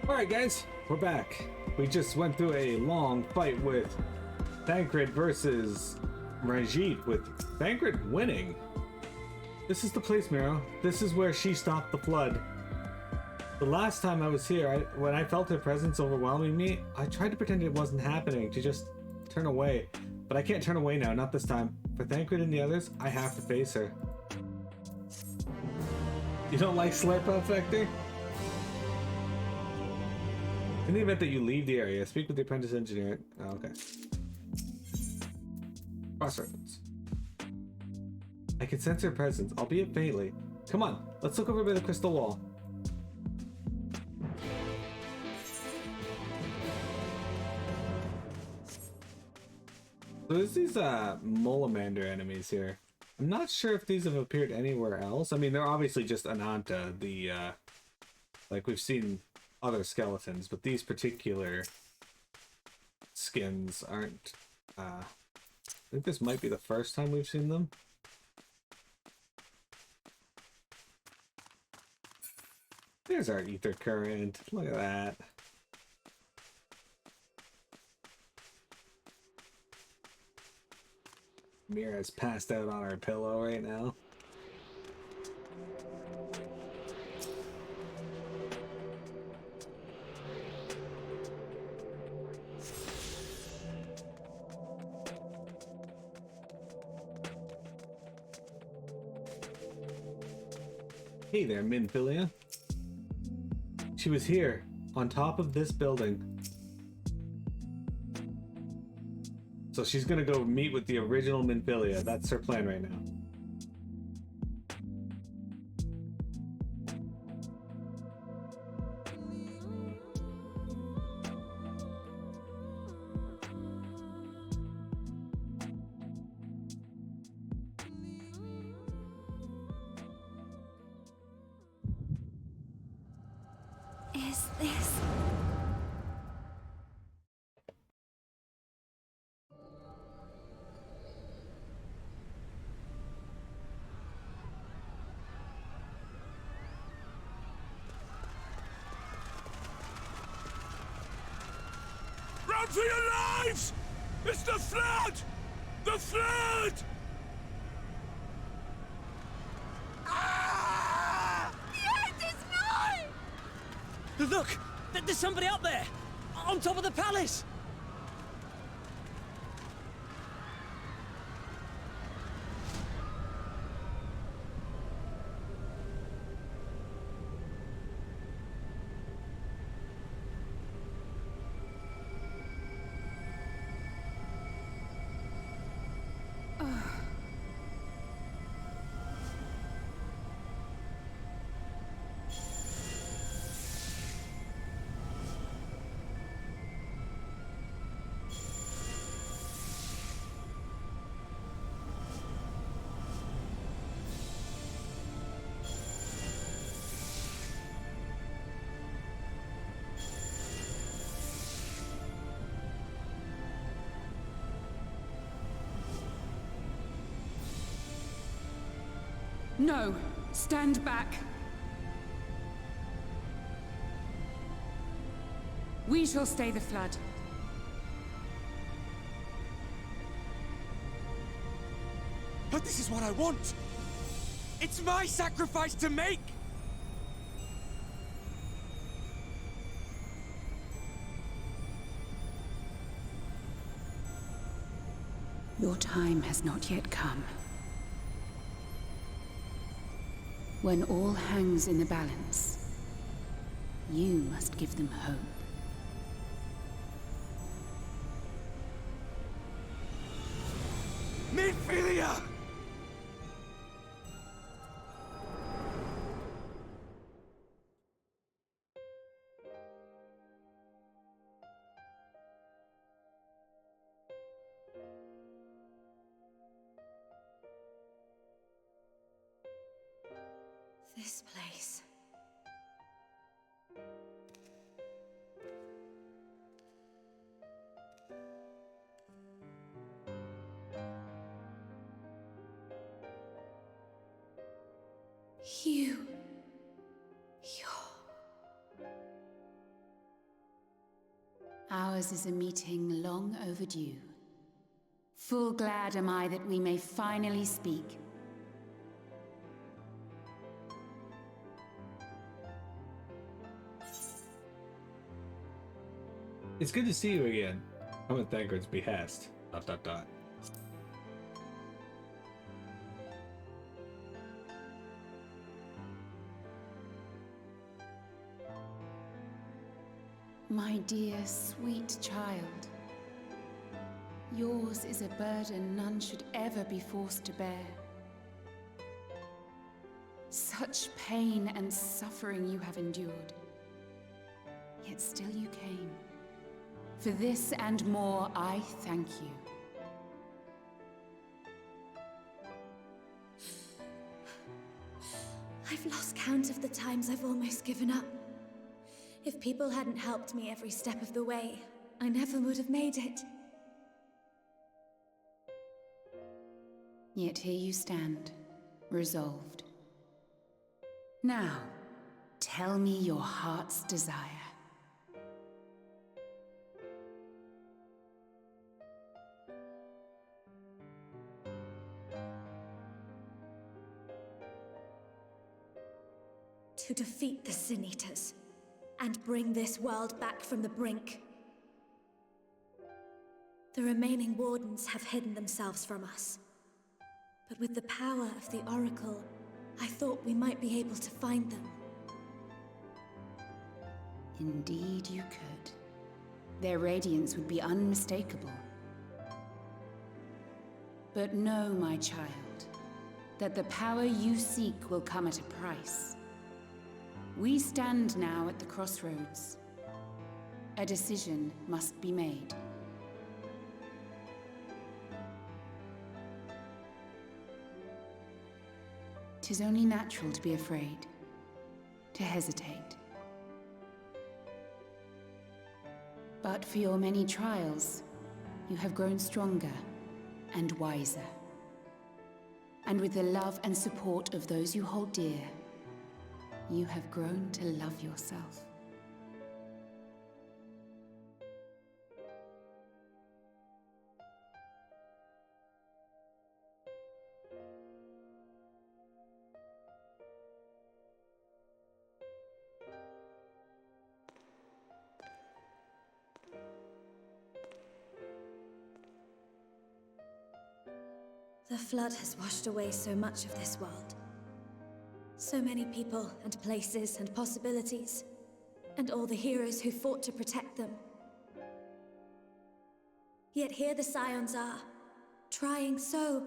Alright guys, we're back. We just went through a long fight with Thancred versus Ranjit, with Thancred winning. This is the place, Miro. This is where she stopped the flood. The last time I was here, when I felt her presence overwhelming me, I tried to pretend it wasn't happening, to just turn away. But I can't turn away now, not this time. For Thancred and the others, I have to face her. You don't like Slurp Up, Vector? In the event that you leave the area, speak with the apprentice engineer. Oh, okay. Cross-reference. I can sense her presence, albeit faintly. Come on, let's look over by the crystal wall. So there's these Molamander enemies here. I'm not sure if these have appeared anywhere else. I mean, they're obviously just Ananta, the like we've seen other skeletons, but these particular skins aren't. I think this might be the first time we've seen them. There's our ether current. Look at that. Mira's passed out on her pillow right now. Hey there, Minfillia. She was here, on top of this building. So she's gonna go meet with the original Minfillia. That's her plan right now. Is this... Run for your lives! It's the flood! The flood! Ah! The end is nigh! Look! There's somebody up there! On top of the palace! No! Stand back! We shall stay the flood. But this is what I want! It's my sacrifice to make! Your time has not yet come. When all hangs in the balance, you must give them hope. Minfillia! This place... You... You're... Ours is a meeting long overdue. Full glad am I that we may finally speak. It's good to see you again. I'm at Thancred's behest. ... My dear, sweet child. Yours is a burden none should ever be forced to bear. Such pain and suffering you have endured. Yet still you came. For this and more, I thank you. I've lost count of the times I've almost given up. If people hadn't helped me every step of the way, I never would have made it. Yet here you stand, resolved. Now, tell me your heart's desire. To defeat the Sin Eaters, and bring this world back from the brink. The remaining Wardens have hidden themselves from us. But with the power of the Oracle, I thought we might be able to find them. Indeed you could. Their radiance would be unmistakable. But know, my child, that the power you seek will come at a price. We stand now at the crossroads. A decision must be made. 'Tis only natural to be afraid, to hesitate. But for your many trials, you have grown stronger and wiser. And with the love and support of those you hold dear, you have grown to love yourself. The flood has washed away so much of this world. So many people and places and possibilities, and all the heroes who fought to protect them. Yet here the Scions are, trying so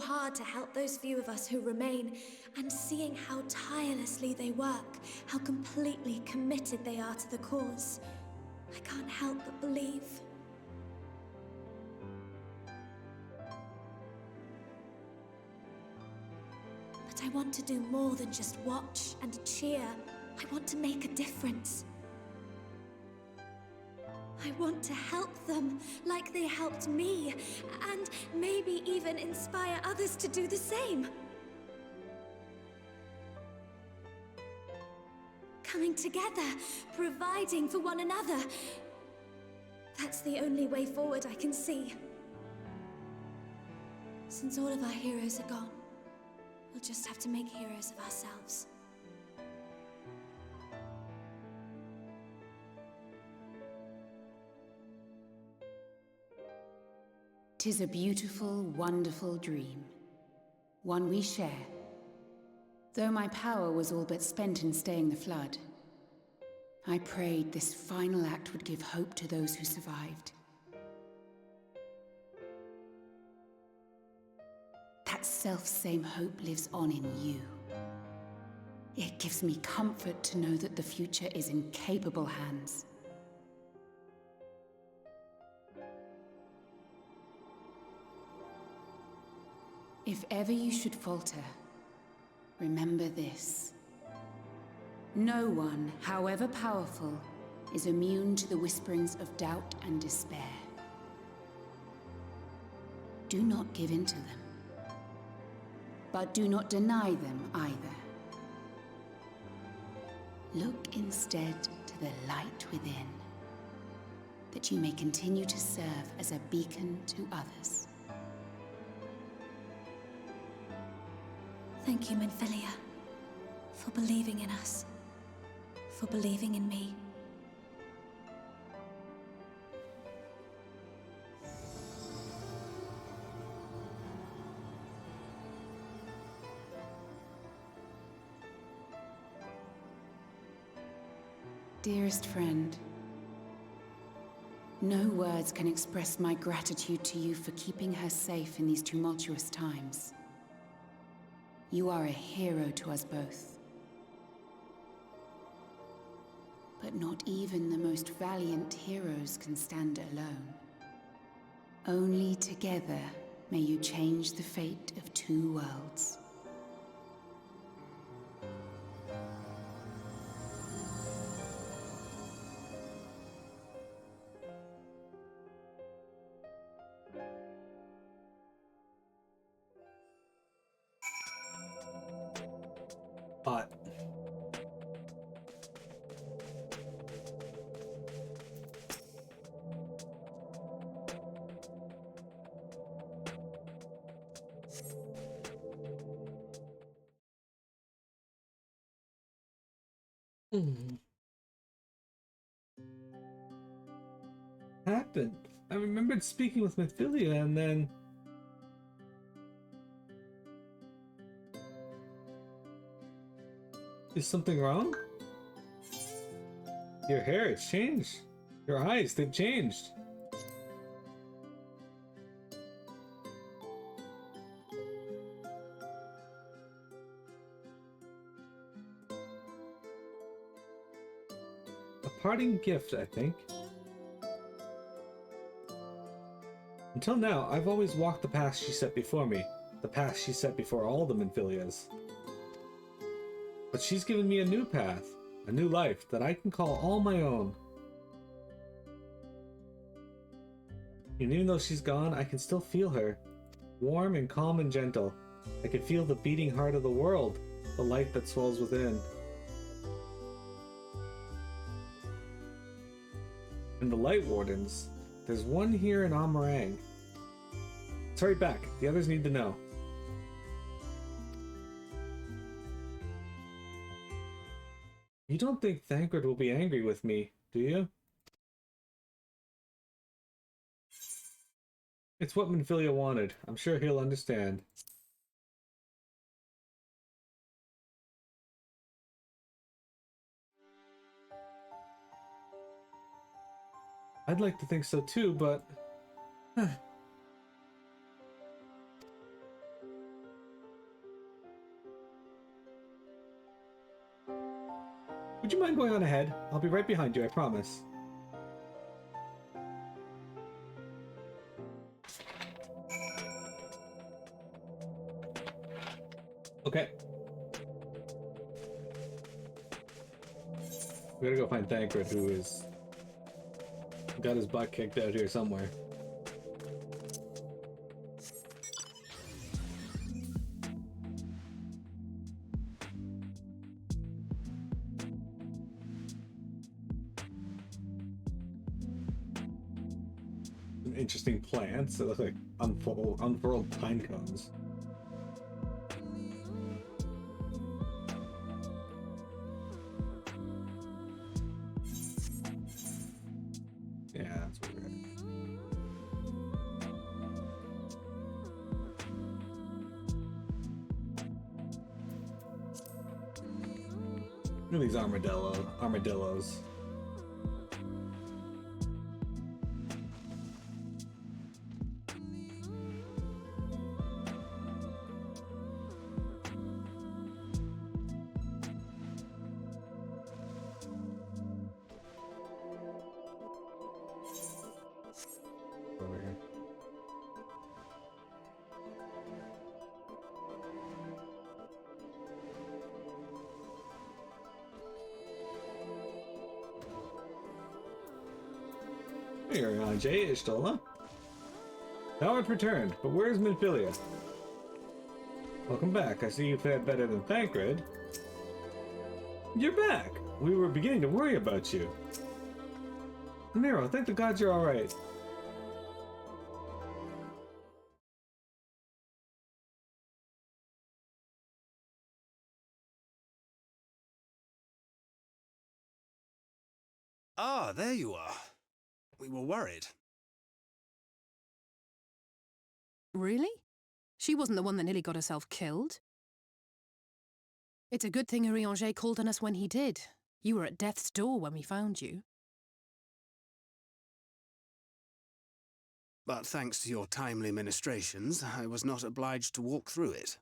hard to help those few of us who remain, and seeing how tirelessly they work, how completely committed they are to the cause. I can't help but believe. I want to do more than just watch and cheer. I want to make a difference. I want to help them like they helped me, and maybe even inspire others to do the same. Coming together, providing for one another. That's the only way forward I can see. Since all of our heroes are gone, we'll just have to make heroes of ourselves. "'Tis a beautiful, wonderful dream. One we share. Though my power was all but spent in staying the flood, I prayed this final act would give hope to those who survived. That self-same hope lives on in you. It gives me comfort to know that the future is in capable hands. If ever you should falter, remember this. No one, however powerful, is immune to the whisperings of doubt and despair. Do not give in to them. But do not deny them either. Look instead to the light within. that you may continue to serve as a beacon to others. Thank you, Minfillia, for believing in us, for believing in me. Dearest friend, no words can express my gratitude to you for keeping her safe in these tumultuous times. You are a hero to us both. But not even the most valiant heroes can stand alone. Only together may you change the fate of two worlds. But happened? I remembered speaking with Minfillia and then... Is something wrong? Your hair, it's changed. Your eyes, they've changed. A parting gift, I think. Until now, I've always walked the path she set before me. The path she set before all the Minfillias. But she's given me a new path, a new life that I can call all my own. And even though she's gone, I can still feel her. Warm and calm and gentle. I can feel the beating heart of the world, the light that swells within. And the Light Wardens, there's one here in Areng. Let's hurry back, the others need to know. You don't think Thancred will be angry with me, do you? It's what Minfillia wanted. I'm sure he'll understand. I'd like to think so too, but... Would you mind going on ahead? I'll be right behind you, I promise. Okay. We gotta go find Thancred, who is... got his butt kicked out here somewhere. Interesting plants that look like unfurled pine cones. Yeah, that's weird. Look at these armadillos. Over here. Here, Jay Ishtola. Thou art returned, but where's Minfillia? Welcome back. I see you fared better than Thancred. You're back! We were beginning to worry about you. Nero, thank the gods you're alright. Ah, there you are. We were worried. Really? She wasn't the one that nearly got herself killed. It's a good thing Urianger called on us when he did. You were at death's door when we found you. But thanks to your timely ministrations, I was not obliged to walk through it.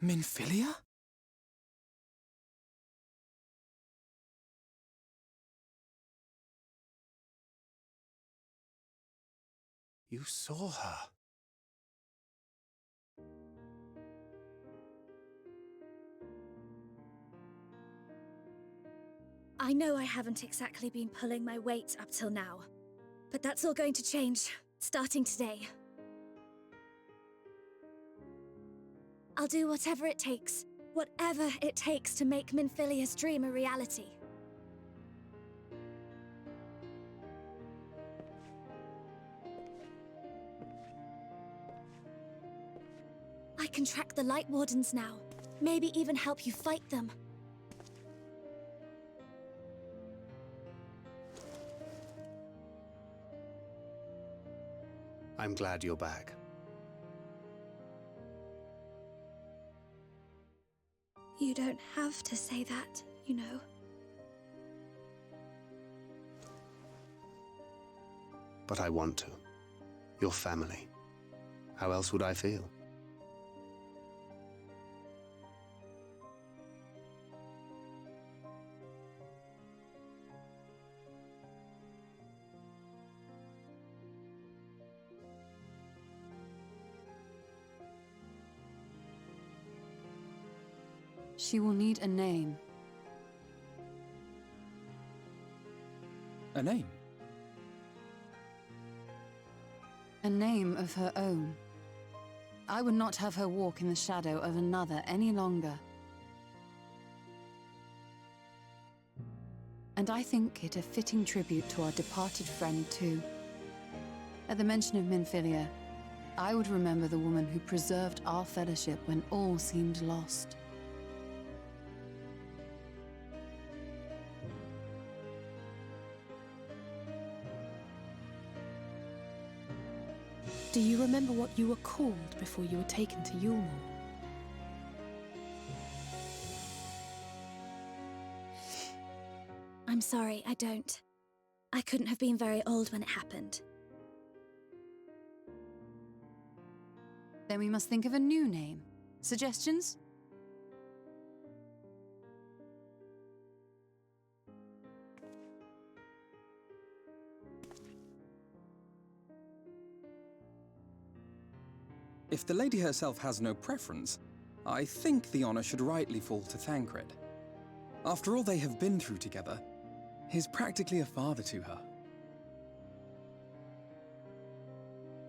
Minfillia? You saw her. I know I haven't exactly been pulling my weight up till now, but that's all going to change, starting today. I'll do whatever it takes to make Minfillia's dream a reality. I can track the Light Wardens now, maybe even help you fight them. I'm glad you're back. You don't have to say that, you know. But I want to. Your family. How else would I feel? She will need a name. A name? A name of her own. I would not have her walk in the shadow of another any longer. And I think it a fitting tribute to our departed friend, too. At the mention of Minfillia, I would remember the woman who preserved our fellowship when all seemed lost. Do you remember what you were called before you were taken to Yulmore? I'm sorry, I don't. I couldn't have been very old when it happened. Then we must think of a new name. Suggestions? If the lady herself has no preference, I think the honor should rightly fall to Thancred. After all they have been through together, he's practically a father to her.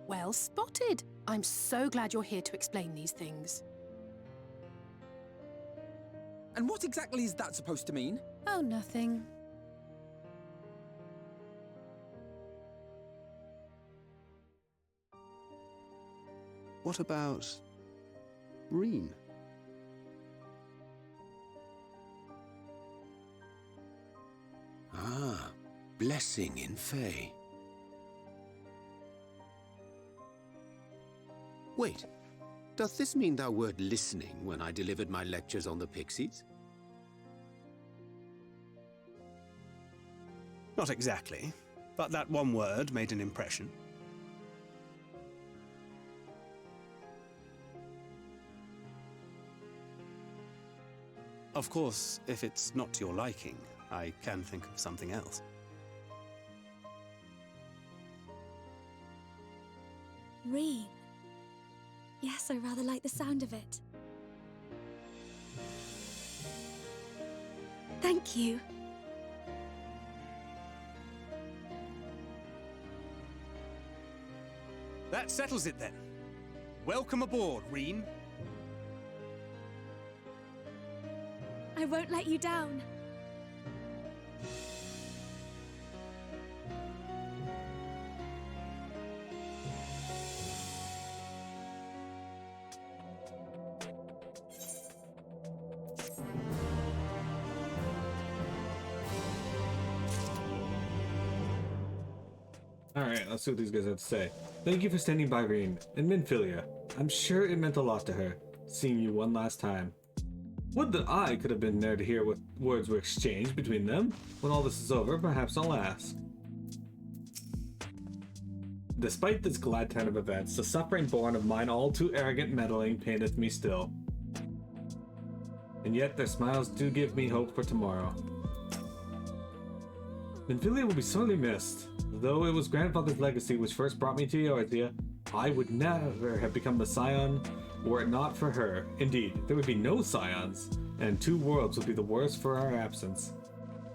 Well spotted. I'm so glad you're here to explain these things. And what exactly is that supposed to mean? Oh, nothing. What about Reen? Ah, blessing in Fae. Wait, doth this mean thou wert listening when I delivered my lectures on the Pixies? Not exactly, but that one word made an impression. Of course, if it's not to your liking, I can think of something else. Reen. Yes, I rather like the sound of it. Thank you. That settles it then. Welcome aboard, Reen. I won't let you down. Alright, let's see what these guys have to say. Thank you for standing by, Reen, and Minfillia. I'm sure it meant a lot to her, seeing you one last time. Would that I could have been there to hear what words were exchanged between them. When all this is over, perhaps I'll ask. Despite this glad turn of events, the suffering born of mine all too arrogant meddling paineth me still. And yet their smiles do give me hope for tomorrow. Minfillia will be sorely missed. Though it was grandfather's legacy which first brought me to Eorzea, I would never have become the scion were it not for her. Indeed, there would be no scions, and 2 worlds would be the worse for our absence.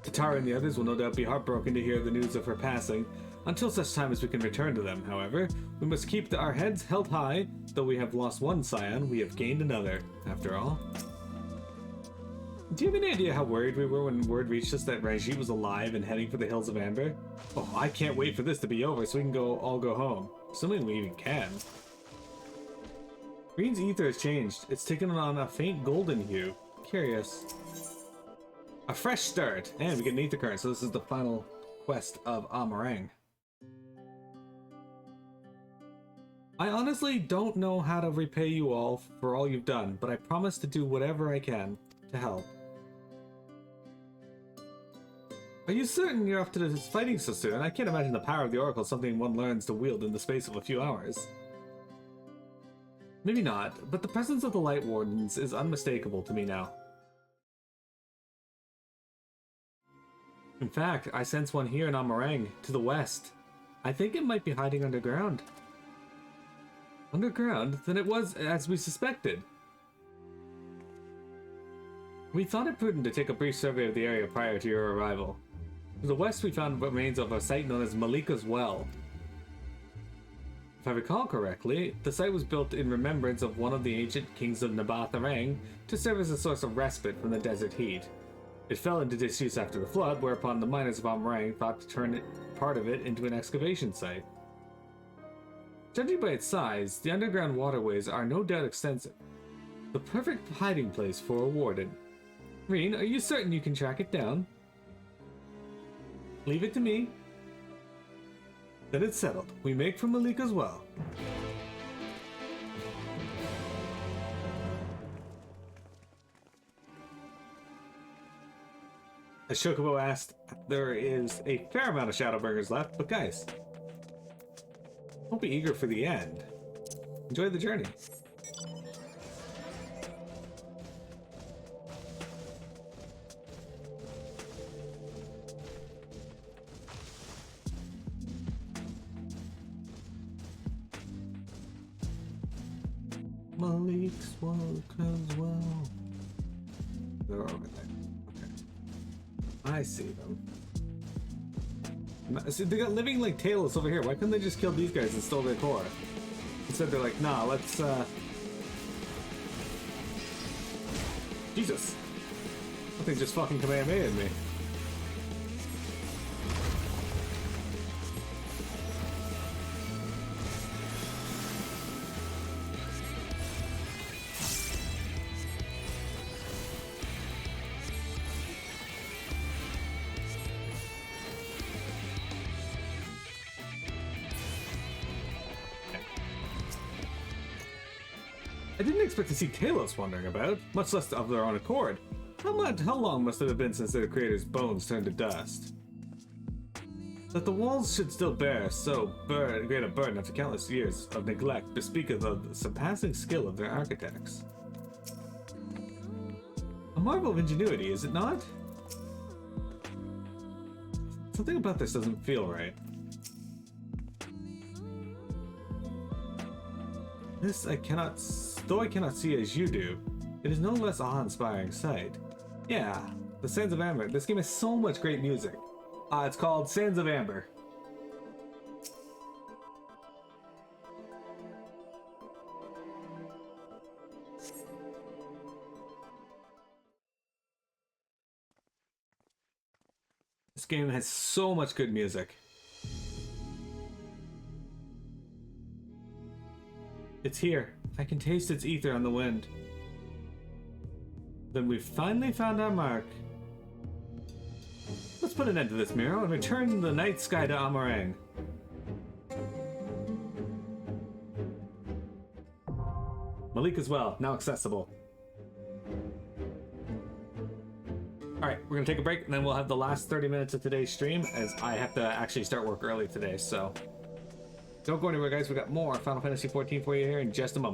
Tatara and the others will no doubt be heartbroken to hear the news of her passing. Until such time as we can return to them, however, we must keep our heads held high. Though we have lost one scion, we have gained another, after all. Do you have any idea how worried we were when word reached us that Ranjit was alive and heading for the Hills of Amber? Oh, I can't wait for this to be over so we can all go home. Assuming we even can. Reen's ether has changed. It's taken on a faint golden hue. Curious. A fresh start. And we get an ether current, so this is the final quest of Areng. I honestly don't know how to repay you all for all you've done, but I promise to do whatever I can to help. Are you certain you're off to this fighting so soon? I can't imagine the power of the Oracle is something one learns to wield in the space of a few hours. Maybe not, but the presence of the Light Wardens is unmistakable to me now. In fact, I sense one here in Areng, to the west. I think it might be hiding underground. Underground? Then it was as we suspected. We thought it prudent to take a brief survey of the area prior to your arrival. To the west we found remains of a site known as Malika's Well. If I recall correctly, the site was built in remembrance of one of the ancient kings of Nabaath Areng to serve as a source of respite from the desert heat. It fell into disuse after the flood, whereupon the miners of Areng thought to turn part of it into an excavation site. Judging by its size, the underground waterways are no doubt extensive. The perfect hiding place for a warden. Reen, are you certain you can track it down? Leave it to me. Then it's settled. We make for Malika's Well. As Chocobo asked, there is a fair amount of Shadowbringers left, but guys, don't be eager for the end. Enjoy the journey. Malik's work as well. They're over there. Okay. I see them. See, they got living like Talos over here. Why couldn't they just kill these guys and steal their core? Instead they're like, nah, let's Jesus. That thing just fucking Kamehameha me. I didn't expect to see Talos wandering about, much less of their own accord. How long must it have been since their creator's bones turned to dust? That the walls should still bear so great a burden after countless years of neglect bespeaketh of the surpassing skill of their architects. Oh marvel of ingenuity, is it not? Something about this doesn't feel right. This though I cannot see as you do, it is no less awe-inspiring sight. Yeah, the Sands of Amber. This game has so much great music. It's called Sands of Amber. This game has so much good music. It's here. I can taste its ether on the wind. Then we've finally found our mark. Let's put an end to this, Miro, and return the night sky to Areng. Malik as well, now accessible. Alright, we're gonna take a break, and then we'll have the last 30 minutes of today's stream, as I have to actually start work early today, so... Don't go anywhere, guys. We got more Final Fantasy XIV for you here in just a moment.